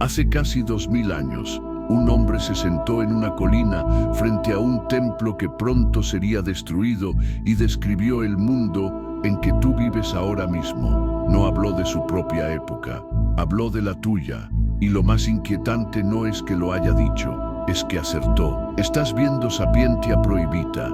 Hace casi 2000 años, un hombre se sentó en una colina frente a un templo que pronto sería destruido y describió el mundo en que tú vives ahora mismo. No habló de su propia época, habló de la tuya. Y lo más inquietante no es que lo haya dicho, es que acertó. Estás viendo Sapientia Prohibita,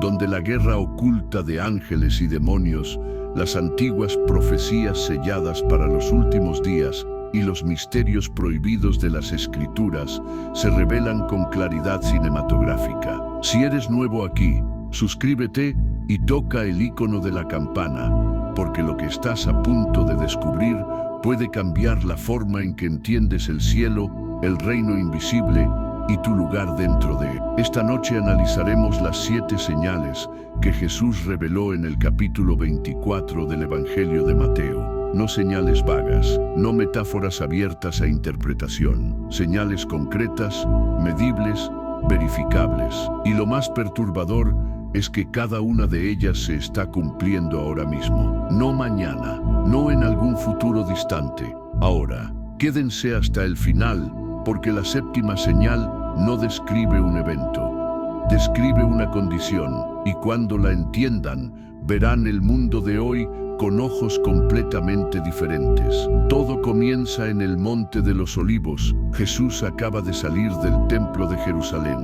donde la guerra oculta de ángeles y demonios, las antiguas profecías selladas para los últimos días y los misterios prohibidos de las Escrituras se revelan con claridad cinematográfica. Si eres nuevo aquí, suscríbete y toca el icono de la campana, porque lo que estás a punto de descubrir puede cambiar la forma en que entiendes el cielo, el reino invisible y tu lugar dentro de él. Esta noche analizaremos las 7 señales que Jesús reveló en el capítulo 24 del Evangelio de Mateo. No señales vagas, no metáforas abiertas a interpretación, señales concretas, medibles, verificables. Y lo más perturbador es que cada una de ellas se está cumpliendo ahora mismo. No mañana, no en algún futuro distante, ahora. Quédense hasta el final, porque la 7ª señal no describe un evento, describe una condición, y cuando la entiendan, verán el mundo de hoy con ojos completamente diferentes. Todo comienza en el Monte de los Olivos. Jesús acaba de salir del templo de Jerusalén.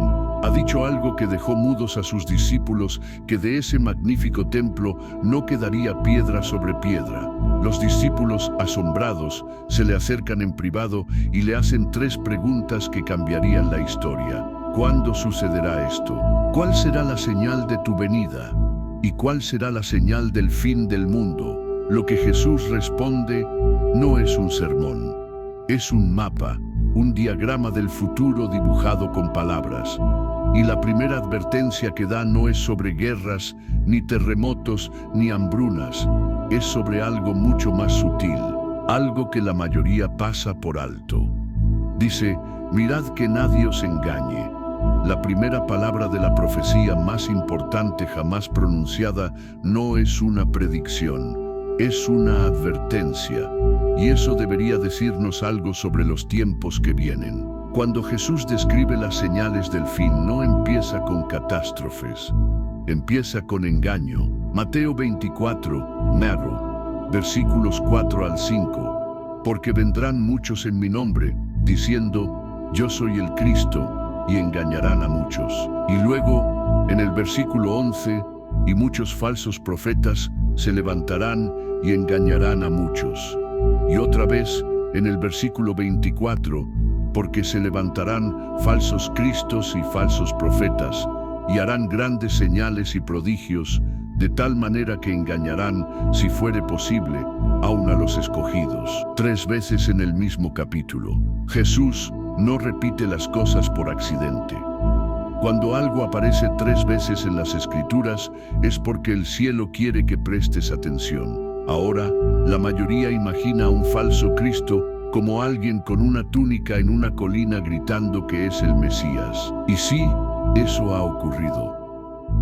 Ha dicho algo que dejó mudos a sus discípulos, que de ese magnífico templo no quedaría piedra sobre piedra. Los discípulos, asombrados, se le acercan en privado y le hacen 3 preguntas que cambiarían la historia. ¿Cuándo sucederá esto? ¿Cuál será la señal de tu venida? ¿Y cuál será la señal del fin del mundo? Lo que Jesús responde no es un sermón, es un mapa, un diagrama del futuro dibujado con palabras. Y la primera advertencia que da no es sobre guerras, ni terremotos, ni hambrunas. Es sobre algo mucho más sutil, algo que la mayoría pasa por alto. Dice, mirad que nadie os engañe. La primera palabra de la profecía más importante jamás pronunciada no es una predicción, es una advertencia. Y eso debería decirnos algo sobre los tiempos que vienen. Cuando Jesús describe las señales del fin, no empieza con catástrofes, empieza con engaño. Mateo 24, versículos 4 al 5. Porque vendrán muchos en mi nombre, diciendo, yo soy el Cristo, y engañarán a muchos. Y luego, en el versículo 11, y muchos falsos profetas se levantarán y engañarán a muchos. Y otra vez, en el versículo 24, porque se levantarán falsos cristos y falsos profetas, y harán grandes señales y prodigios, de tal manera que engañarán, si fuere posible, aun a los escogidos. 3 veces en el mismo capítulo. Jesús no repite las cosas por accidente. Cuando algo aparece 3 veces en las Escrituras, es porque el cielo quiere que prestes atención. Ahora, la mayoría imagina a un falso Cristo como alguien con una túnica en una colina gritando que es el Mesías. Y sí, eso ha ocurrido.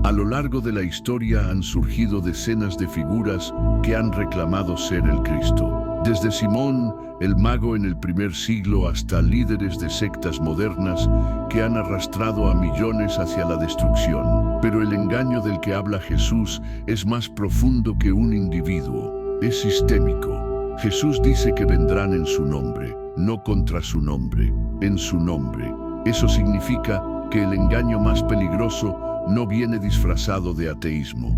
A lo largo de la historia han surgido decenas de figuras que han reclamado ser el Cristo. Desde Simón, el mago en el primer siglo, hasta líderes de sectas modernas que han arrastrado a millones hacia la destrucción. Pero el engaño del que habla Jesús es más profundo que un individuo, es sistémico. Jesús dice que vendrán en su nombre, no contra su nombre, en su nombre. Eso significa que el engaño más peligroso no viene disfrazado de ateísmo,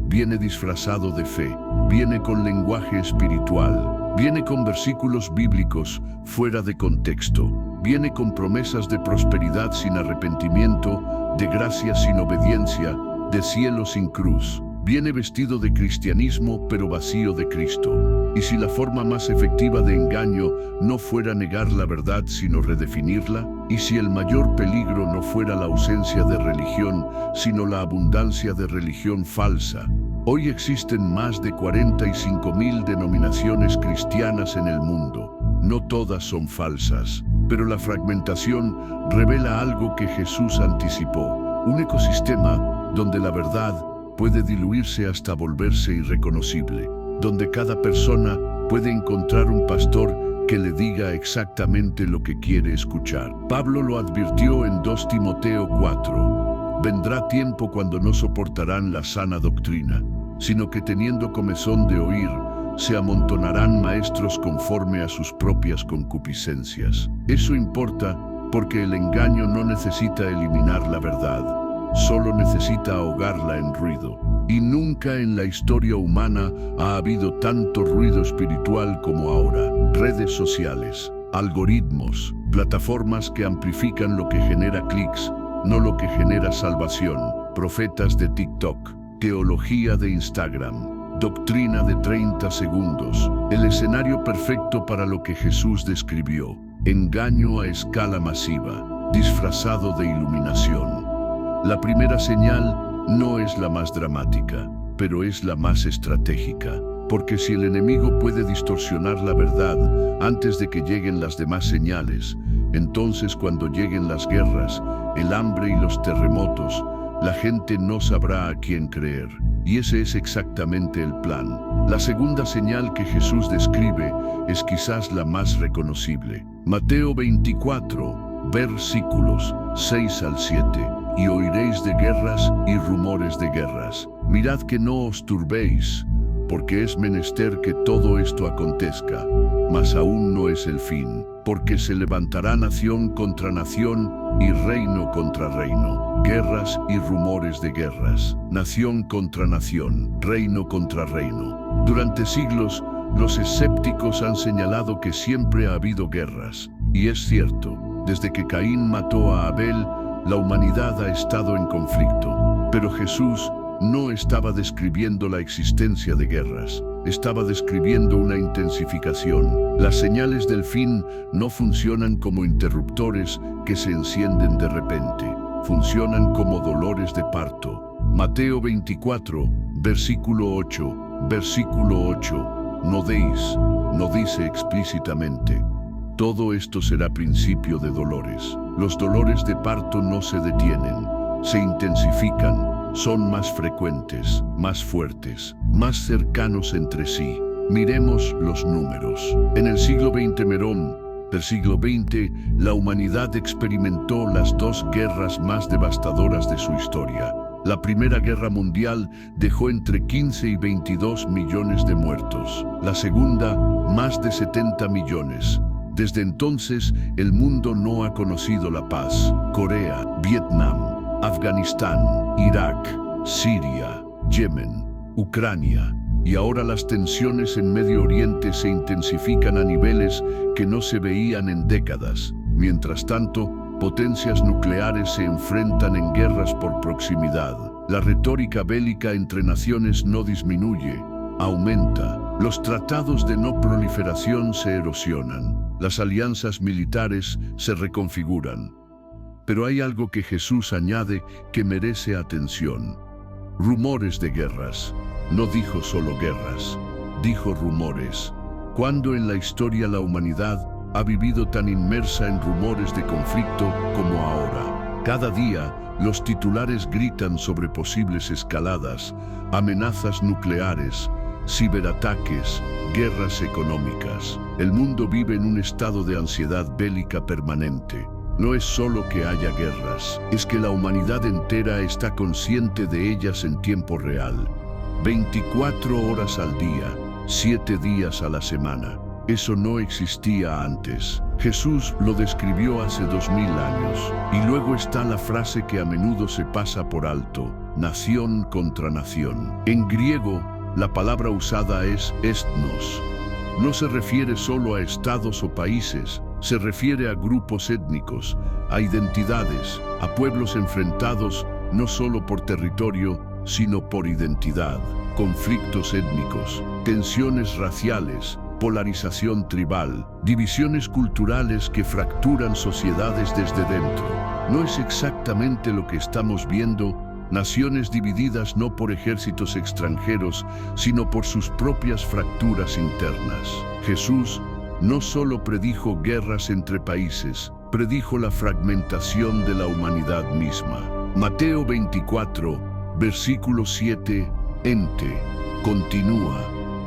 viene disfrazado de fe, viene con lenguaje espiritual, viene con versículos bíblicos fuera de contexto, viene con promesas de prosperidad sin arrepentimiento, de gracia sin obediencia, de cielo sin cruz. Viene vestido de cristianismo pero vacío de Cristo. Y si la forma más efectiva de engaño no fuera negar la verdad sino redefinirla, y si el mayor peligro no fuera la ausencia de religión sino la abundancia de religión falsa. Hoy existen más de 45.000 denominaciones cristianas en el mundo. No todas son falsas, pero la fragmentación revela algo que Jesús anticipó. Un ecosistema donde la verdad puede diluirse hasta volverse irreconocible, donde cada persona puede encontrar un pastor que le diga exactamente lo que quiere escuchar. Pablo lo advirtió en 2 Timoteo 4. Vendrá tiempo cuando no soportarán la sana doctrina, sino que teniendo comezón de oír, se amontonarán maestros conforme a sus propias concupiscencias. Eso importa porque el engaño no necesita eliminar la verdad, solo necesita ahogarla en ruido. Y nunca en la historia humana ha habido tanto ruido espiritual como ahora. Redes sociales, algoritmos, plataformas que amplifican lo que genera clics, no lo que genera salvación. Profetas de TikTok, teología de Instagram, doctrina de 30 segundos. El escenario perfecto para lo que Jesús describió. Engaño a escala masiva, disfrazado de iluminación. La primera señal no es la más dramática, pero es la más estratégica, porque si el enemigo puede distorsionar la verdad antes de que lleguen las demás señales, entonces cuando lleguen las guerras, el hambre y los terremotos, la gente no sabrá a quién creer. Y ese es exactamente el plan. La segunda señal que Jesús describe es quizás la más reconocible. Mateo 24, versículos 6 al 7. Y oiréis de guerras y rumores de guerras. Mirad que no os turbéis, porque es menester que todo esto acontezca, mas aún no es el fin, porque se levantará nación contra nación y reino contra reino. Guerras y rumores de guerras, nación contra nación, reino contra reino. Durante siglos, los escépticos han señalado que siempre ha habido guerras, y es cierto, desde que Caín mató a Abel, la humanidad ha estado en conflicto, pero Jesús no estaba describiendo la existencia de guerras, estaba describiendo una intensificación. Las señales del fin no funcionan como interruptores que se encienden de repente, funcionan como dolores de parto. Mateo 24, versículo 8, no deis, no dice explícitamente. Todo esto será principio de dolores. Los dolores de parto no se detienen, se intensifican, son más frecuentes, más fuertes, más cercanos entre sí. Miremos los números. En el siglo XX Merón, del siglo XX, la humanidad experimentó las 2 guerras más devastadoras de su historia. La Primera Guerra Mundial dejó entre 15 y 22 millones de muertos. La segunda, más de 70 millones. Desde entonces, el mundo no ha conocido la paz. Corea, Vietnam, Afganistán, Irak, Siria, Yemen, Ucrania. Y ahora las tensiones en Medio Oriente se intensifican a niveles que no se veían en décadas. Mientras tanto, potencias nucleares se enfrentan en guerras por proximidad. La retórica bélica entre naciones no disminuye, aumenta. Los tratados de no proliferación se erosionan. Las alianzas militares se reconfiguran. Pero hay algo que Jesús añade que merece atención. Rumores de guerras. No dijo solo guerras, dijo rumores. ¿Cuándo en la historia la humanidad ha vivido tan inmersa en rumores de conflicto como ahora? Cada día, los titulares gritan sobre posibles escaladas, amenazas nucleares, ciberataques, guerras económicas. El mundo vive en un estado de ansiedad bélica permanente. No es solo que haya guerras, es que la humanidad entera está consciente de ellas en tiempo real. 24 horas al día, 7 días a la semana. Eso no existía antes. Jesús lo describió hace 2000 años. Y luego está la frase que a menudo se pasa por alto: nación contra nación. En griego, la palabra usada es ethnos. No se refiere solo a estados o países, se refiere a grupos étnicos, a identidades, a pueblos enfrentados no solo por territorio, sino por identidad. Conflictos étnicos, tensiones raciales, polarización tribal, divisiones culturales que fracturan sociedades desde dentro. No es exactamente lo que estamos viendo. Naciones divididas no por ejércitos extranjeros, sino por sus propias fracturas internas. Jesús no solo predijo guerras entre países, predijo la fragmentación de la humanidad misma. Mateo 24, versículo 7, continúa,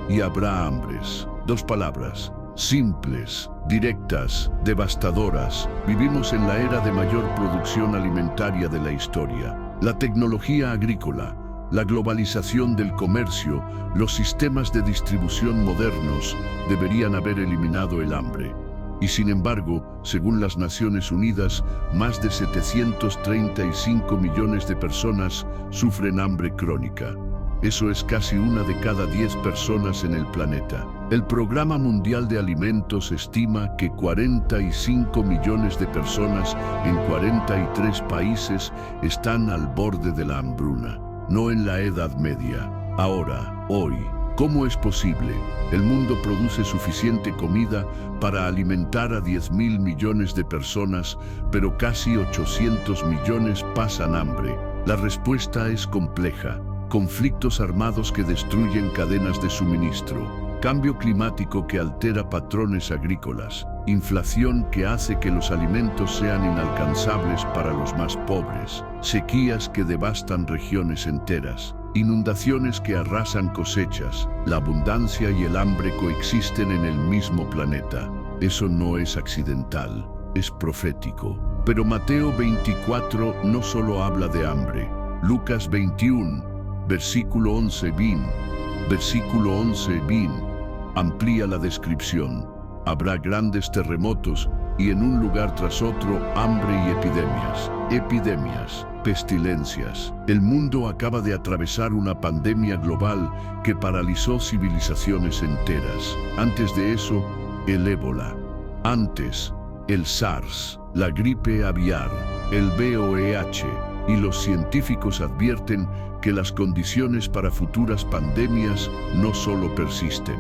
y habrá hambres. 2 palabras, simples, directas, devastadoras. Vivimos en la era de mayor producción alimentaria de la historia. La tecnología agrícola, la globalización del comercio, los sistemas de distribución modernos deberían haber eliminado el hambre. Y sin embargo, según las Naciones Unidas, más de 735 millones de personas sufren hambre crónica. Eso es casi 1 de cada 10 personas en el planeta. El Programa Mundial de Alimentos estima que 45 millones de personas en 43 países están al borde de la hambruna. No en la Edad Media. Ahora, hoy. ¿Cómo es posible? El mundo produce suficiente comida para alimentar a 10.000 millones de personas, pero casi 800 millones pasan hambre. La respuesta es compleja. Conflictos armados que destruyen cadenas de suministro, cambio climático que altera patrones agrícolas, inflación que hace que los alimentos sean inalcanzables para los más pobres, sequías que devastan regiones enteras, inundaciones que arrasan cosechas. La abundancia y el hambre coexisten en el mismo planeta. Eso no es accidental, es profético. Pero Mateo 24 no solo habla de hambre. Lucas 21, versículo 11b, amplía la descripción. Habrá grandes terremotos y en un lugar tras otro hambre y epidemias, pestilencias. El mundo acaba de atravesar una pandemia global que paralizó civilizaciones enteras. Antes de eso, el ébola. Antes, el SARS, la gripe aviar, el VIH. Y los científicos advierten que las condiciones para futuras pandemias no solo persisten,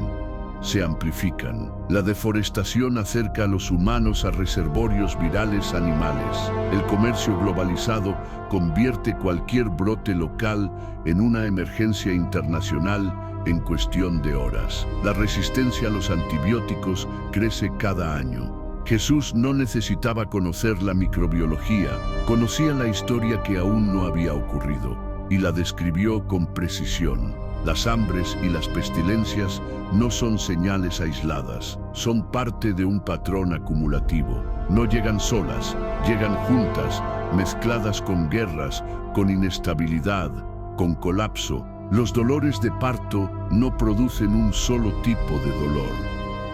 se amplifican. La deforestación acerca a los humanos a reservorios virales animales. El comercio globalizado convierte cualquier brote local en una emergencia internacional en cuestión de horas. La resistencia a los antibióticos crece cada año. Jesús no necesitaba conocer la microbiología, conocía la historia que aún no había ocurrido y la describió con precisión. Las hambres y las pestilencias no son señales aisladas, son parte de un patrón acumulativo. No llegan solas, llegan juntas, mezcladas con guerras, con inestabilidad, con colapso. Los dolores de parto no producen un solo tipo de dolor,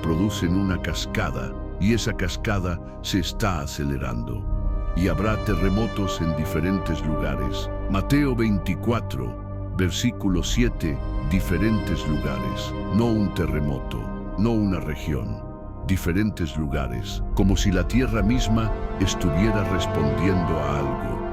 producen una cascada. Y esa cascada se está acelerando. Y habrá terremotos en diferentes lugares. Mateo 24, versículo 7, diferentes lugares. No un terremoto, no una región. Diferentes lugares, como si la tierra misma estuviera respondiendo a algo.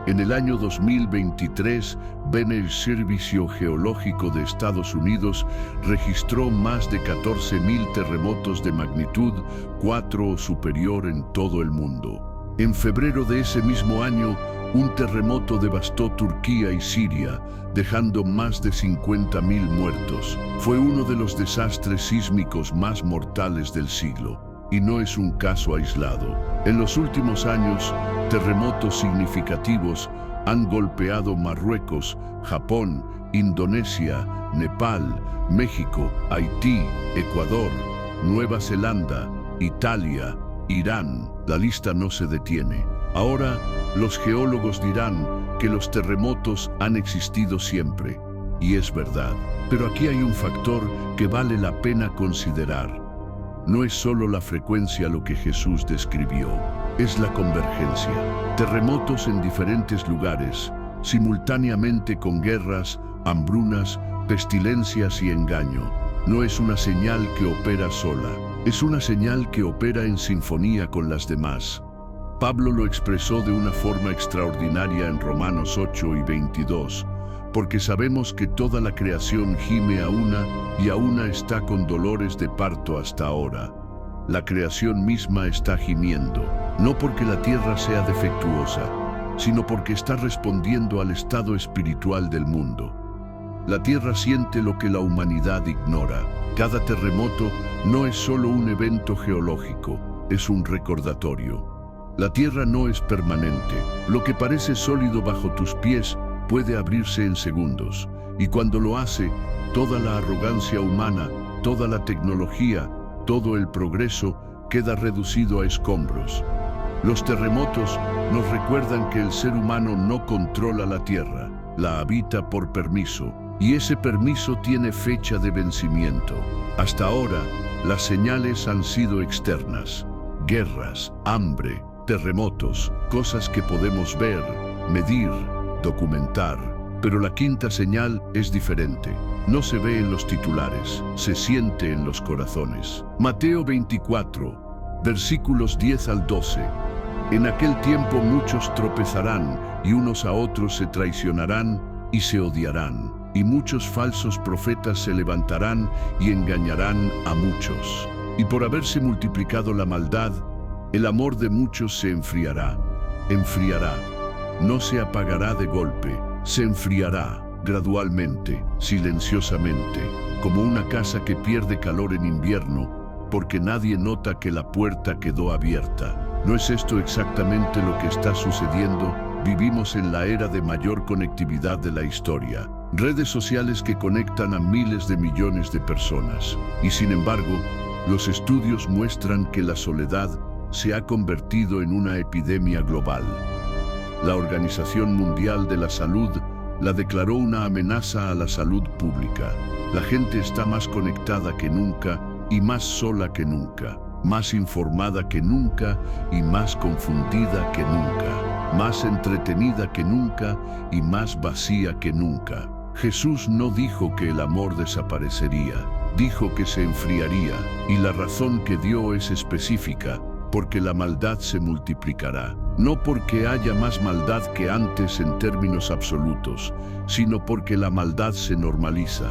En el año 2023, el Servicio Geológico de Estados Unidos registró más de 14.000 terremotos de magnitud 4 o superior en todo el mundo. En febrero de ese mismo año, un terremoto devastó Turquía y Siria, dejando más de 50.000 muertos. Fue uno de los desastres sísmicos más mortales del siglo. Y no es un caso aislado. En los últimos años, terremotos significativos han golpeado Marruecos, Japón, Indonesia, Nepal, México, Haití, Ecuador, Nueva Zelanda, Italia, Irán. La lista no se detiene. Ahora, los geólogos dirán que los terremotos han existido siempre. Y es verdad. Pero aquí hay un factor que vale la pena considerar. No es solo la frecuencia lo que Jesús describió, es la convergencia. Terremotos en diferentes lugares, simultáneamente con guerras, hambrunas, pestilencias y engaño. No es una señal que opera sola, es una señal que opera en sinfonía con las demás. Pablo lo expresó de una forma extraordinaria en Romanos 8 y 22, porque sabemos que toda la creación gime a una y a una está con dolores de parto hasta ahora. La creación misma está gimiendo, no porque la tierra sea defectuosa, sino porque está respondiendo al estado espiritual del mundo. La tierra siente lo que la humanidad ignora. Cada terremoto no es solo un evento geológico, es un recordatorio. La tierra no es permanente. Lo que parece sólido bajo tus pies puede abrirse en segundos, y cuando lo hace, toda la arrogancia humana, toda la tecnología, todo el progreso queda reducido a escombros. Los terremotos nos recuerdan que el ser humano no controla la tierra, la habita por permiso, y ese permiso tiene fecha de vencimiento. Hasta ahora, las señales han sido externas: guerras, hambre, terremotos, cosas que podemos ver, medir, documentar. Pero la quinta señal es diferente. No se ve en los titulares, se siente en los corazones. Mateo 24, versículos 10 al 12. En aquel tiempo muchos tropezarán, y unos a otros se traicionarán y se odiarán. Y muchos falsos profetas se levantarán y engañarán a muchos. Y por haberse multiplicado la maldad, el amor de muchos se enfriará. Enfriará. No se apagará de golpe, se enfriará gradualmente, silenciosamente, como una casa que pierde calor en invierno, porque nadie nota que la puerta quedó abierta. ¿No es esto exactamente lo que está sucediendo? Vivimos en la era de mayor conectividad de la historia. Redes sociales que conectan a miles de millones de personas. Y sin embargo, los estudios muestran que la soledad se ha convertido en una epidemia global. La Organización Mundial de la Salud la declaró una amenaza a la salud pública. La gente está más conectada que nunca y más sola que nunca, más informada que nunca y más confundida que nunca, más entretenida que nunca y más vacía que nunca. Jesús no dijo que el amor desaparecería, dijo que se enfriaría, y la razón que dio es específica: porque la maldad se multiplicará. No porque haya más maldad que antes en términos absolutos, sino porque la maldad se normaliza,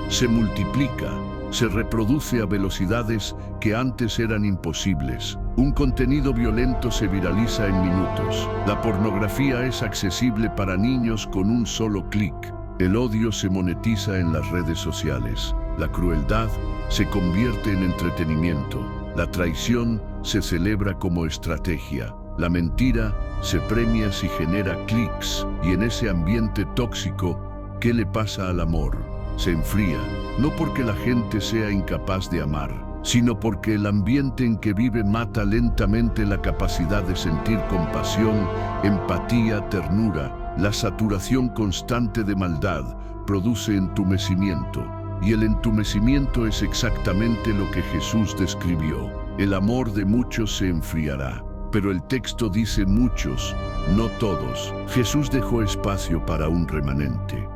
se multiplica, se reproduce a velocidades que antes eran imposibles. Un contenido violento se viraliza en minutos. La pornografía es accesible para niños con un solo clic. El odio se monetiza en las redes sociales. La crueldad se convierte en entretenimiento. La traición se celebra como estrategia. La mentira se premia si genera clics. Y en ese ambiente tóxico, ¿qué le pasa al amor? Se enfría, no porque la gente sea incapaz de amar, sino porque el ambiente en que vive mata lentamente la capacidad de sentir compasión, empatía, ternura. La saturación constante de maldad produce entumecimiento, y el entumecimiento es exactamente lo que Jesús describió. El amor de muchos se enfriará. Pero el texto dice muchos, no todos. Jesús dejó espacio para un remanente,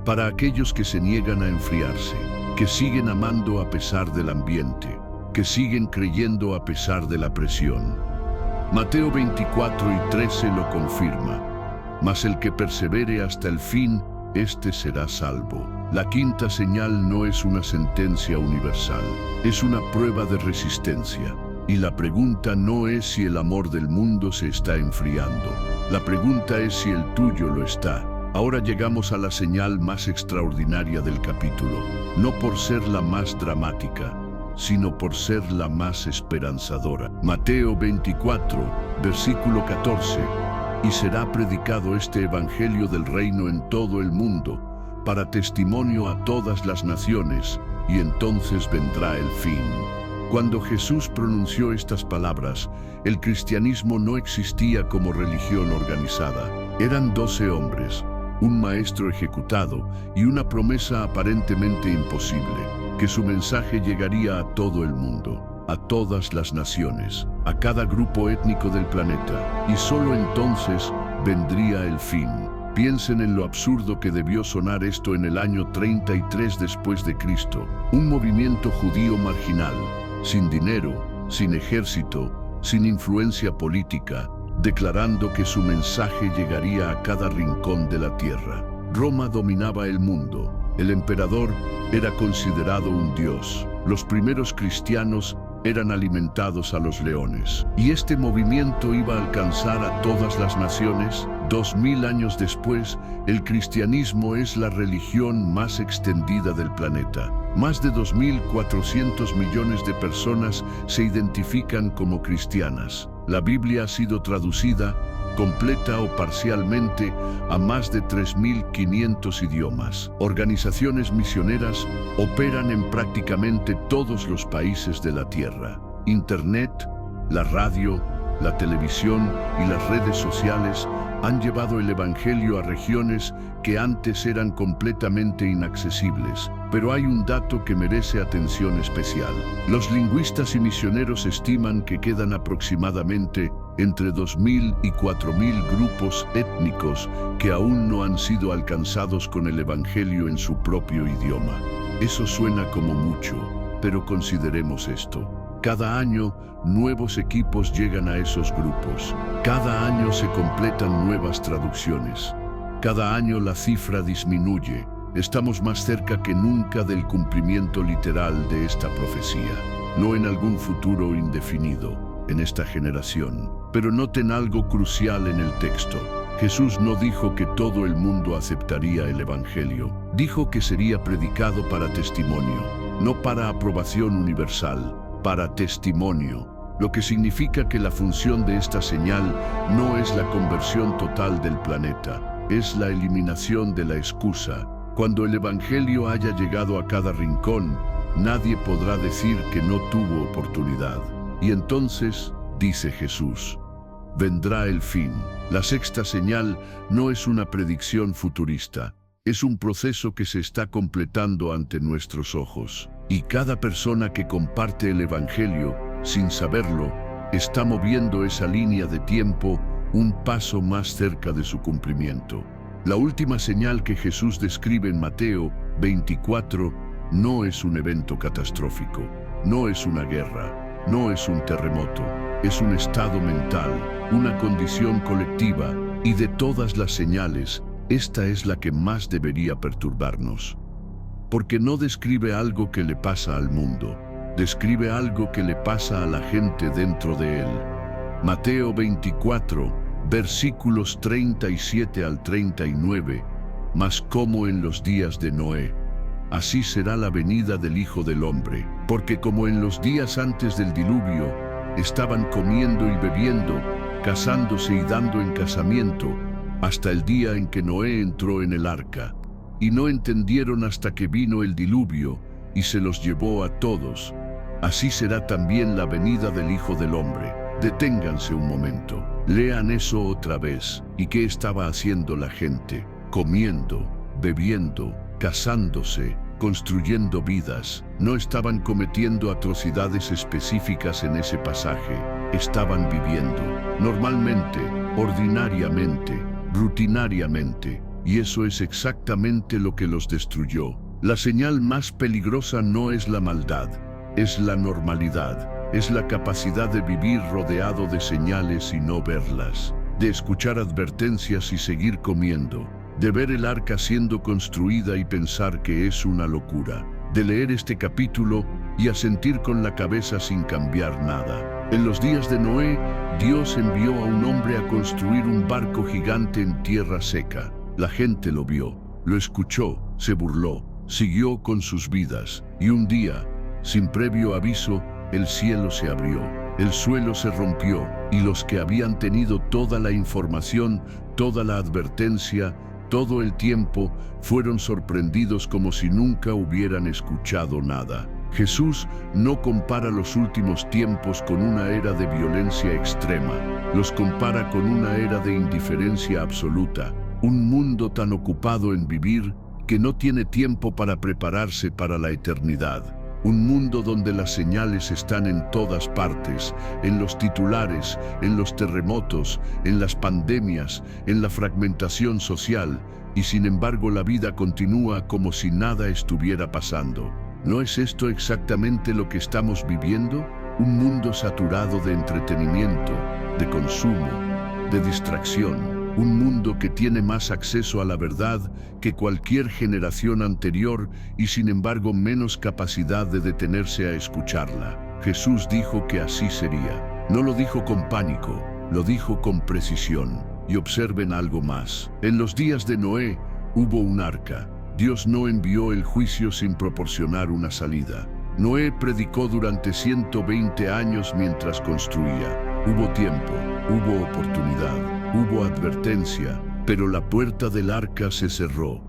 para aquellos que se niegan a enfriarse, que siguen amando a pesar del ambiente, que siguen creyendo a pesar de la presión. Mateo 24 y 13 lo confirma. Mas el que persevere hasta el fin, éste será salvo. La quinta señal no es una sentencia universal, es una prueba de resistencia. Y la pregunta no es si el amor del mundo se está enfriando. La pregunta es si el tuyo lo está. Ahora llegamos a la señal más extraordinaria del capítulo, no por ser la más dramática, sino por ser la más esperanzadora. Mateo 24, versículo 14. Y será predicado este evangelio del reino en todo el mundo, para testimonio a todas las naciones, y entonces vendrá el fin. Cuando Jesús pronunció estas palabras, el cristianismo no existía como religión organizada. Eran 12 hombres, un maestro ejecutado y una promesa aparentemente imposible, que su mensaje llegaría a todo el mundo, a todas las naciones, a cada grupo étnico del planeta, y solo entonces vendría el fin. Piensen en lo absurdo que debió sonar esto en el año 33 después de Cristo. Un movimiento judío marginal, sin dinero, sin ejército, sin influencia política, declarando que su mensaje llegaría a cada rincón de la tierra. Roma dominaba el mundo. El emperador era considerado un dios. Los primeros cristianos eran alimentados a los leones. Y este movimiento iba a alcanzar a todas las naciones. 2000 años después, el cristianismo es la religión más extendida del planeta. Más de 2.400 millones de personas se identifican como cristianas. La Biblia ha sido traducida, completa o parcialmente, a más de 3.500 idiomas. Organizaciones misioneras operan en prácticamente todos los países de la tierra. Internet, la radio, la televisión y las redes sociales han llevado el Evangelio a regiones que antes eran completamente inaccesibles. Pero hay un dato que merece atención especial. Los lingüistas y misioneros estiman que quedan aproximadamente entre 2.000 y 4.000 grupos étnicos que aún no han sido alcanzados con el Evangelio en su propio idioma. Eso suena como mucho, pero consideremos esto. Cada año, nuevos equipos llegan a esos grupos. Cada año se completan nuevas traducciones. Cada año la cifra disminuye. Estamos más cerca que nunca del cumplimiento literal de esta profecía. No en algún futuro indefinido, en esta generación. Pero noten algo crucial en el texto. Jesús no dijo que todo el mundo aceptaría el Evangelio. Dijo que sería predicado para testimonio, no para aprobación universal, para testimonio, lo que significa que la función de esta señal no es la conversión total del planeta, es la eliminación de la excusa. Cuando el Evangelio haya llegado a cada rincón, nadie podrá decir que no tuvo oportunidad. Y entonces, dice Jesús, vendrá el fin. La sexta señal no es una predicción futurista, es un proceso que se está completando ante nuestros ojos. Y cada persona que comparte el Evangelio, sin saberlo, está moviendo esa línea de tiempo un paso más cerca de su cumplimiento. La última señal que Jesús describe en Mateo 24 no es un evento catastrófico, no es una guerra, no es un terremoto, es un estado mental, una condición colectiva, y de todas las señales, esta es la que más debería perturbarnos. Porque no describe algo que le pasa al mundo, describe algo que le pasa a la gente dentro de él. Mateo 24, versículos 37 al 39, mas como en los días de Noé, así será la venida del Hijo del Hombre, porque como en los días antes del diluvio, estaban comiendo y bebiendo, casándose y dando en casamiento, hasta el día en que Noé entró en el arca, y no entendieron hasta que vino el diluvio, y se los llevó a todos. Así será también la venida del Hijo del Hombre. Deténganse un momento, lean eso otra vez. ¿Y qué estaba haciendo la gente? Comiendo, bebiendo, casándose, construyendo vidas. No estaban cometiendo atrocidades específicas en ese pasaje. Estaban viviendo, normalmente, ordinariamente, rutinariamente. Y eso es exactamente lo que los destruyó. La señal más peligrosa no es la maldad, es la normalidad. Es la capacidad de vivir rodeado de señales y no verlas, de escuchar advertencias y seguir comiendo, de ver el arca siendo construida y pensar que es una locura, de leer este capítulo y asentir con la cabeza sin cambiar nada. En los días de Noé, Dios envió a un hombre a construir un barco gigante en tierra seca. La gente lo vio, lo escuchó, se burló, siguió con sus vidas, y un día, sin previo aviso, el cielo se abrió, el suelo se rompió, y los que habían tenido toda la información, toda la advertencia, todo el tiempo, fueron sorprendidos como si nunca hubieran escuchado nada. Jesús no compara los últimos tiempos con una era de violencia extrema, los compara con una era de indiferencia absoluta, un mundo tan ocupado en vivir que no tiene tiempo para prepararse para la eternidad. Un mundo donde las señales están en todas partes, en los titulares, en los terremotos, en las pandemias, en la fragmentación social, y sin embargo la vida continúa como si nada estuviera pasando. ¿No es esto exactamente lo que estamos viviendo? Un mundo saturado de entretenimiento, de consumo, de distracción. Un mundo que tiene más acceso a la verdad que cualquier generación anterior y sin embargo menos capacidad de detenerse a escucharla. Jesús dijo que así sería. No lo dijo con pánico, lo dijo con precisión. Y observen algo más. En los días de Noé hubo un arca. Dios no envió el juicio sin proporcionar una salida. Noé predicó durante 120 años mientras construía. Hubo tiempo, hubo oportunidad. Hubo advertencia, pero la puerta del arca se cerró,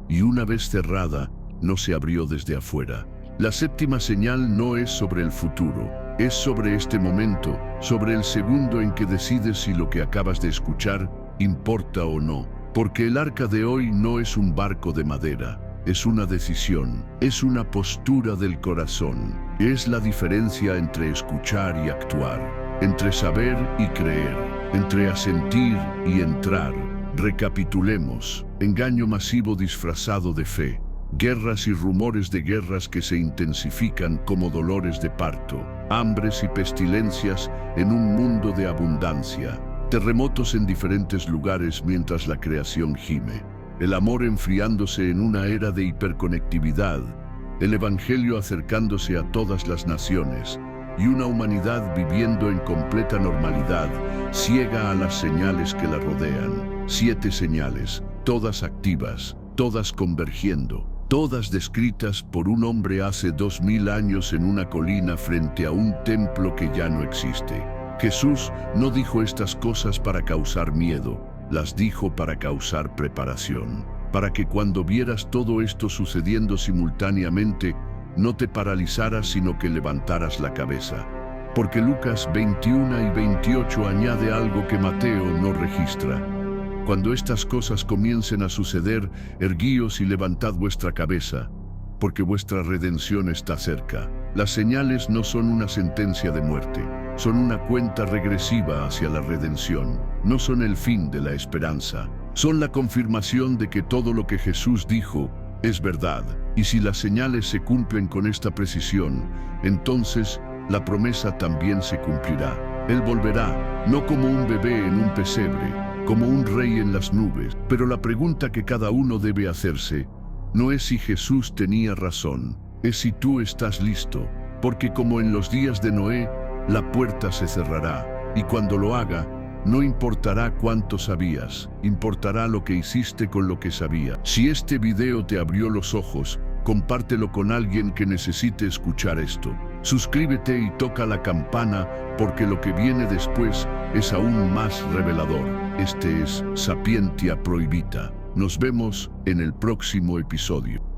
y una vez cerrada, no se abrió desde afuera. La séptima señal no es sobre el futuro, Es sobre este momento, sobre el segundo en que decides si lo que acabas de escuchar importa o no. Porque el arca de hoy no es un barco de madera, es una decisión, es una postura del corazón. Es la diferencia entre escuchar y actuar, entre saber y creer, entre asentir y entrar. Recapitulemos: engaño masivo disfrazado de fe, guerras y rumores de guerras que se intensifican como dolores de parto, hambres y pestilencias en un mundo de abundancia, terremotos en diferentes lugares mientras la creación gime, el amor enfriándose en una era de hiperconectividad, el evangelio acercándose a todas las naciones y una humanidad viviendo en completa normalidad, ciega a las señales que la rodean. 7 señales, todas activas, todas convergiendo, todas descritas por un hombre hace 2000 años en una colina frente a un templo que ya no existe. Jesús no dijo estas cosas para causar miedo, las dijo para causar preparación, para que cuando vieras todo esto sucediendo simultáneamente, no te paralizaras sino que levantaras la cabeza. Porque Lucas 21 y 28 añade algo que Mateo no registra. Cuando estas cosas comiencen a suceder, erguíos y levantad vuestra cabeza, porque vuestra redención está cerca. Las señales no son una sentencia de muerte, son una cuenta regresiva hacia la redención. No son el fin de la esperanza, son la confirmación de que todo lo que Jesús dijo es verdad. Y si las señales se cumplen con esta precisión, entonces la promesa también se cumplirá. Él volverá, no como un bebé en un pesebre, como un rey en las nubes. Pero la pregunta que cada uno debe hacerse no es si Jesús tenía razón, es si tú estás listo, porque como en los días de Noé, la puerta se cerrará, y cuando lo haga, no importará cuánto sabías, importará lo que hiciste con lo que sabías. Si este video te abrió los ojos, compártelo con alguien que necesite escuchar esto. Suscríbete y toca la campana, porque lo que viene después es aún más revelador. Este es Sapientia Prohibita. Nos vemos en el próximo episodio.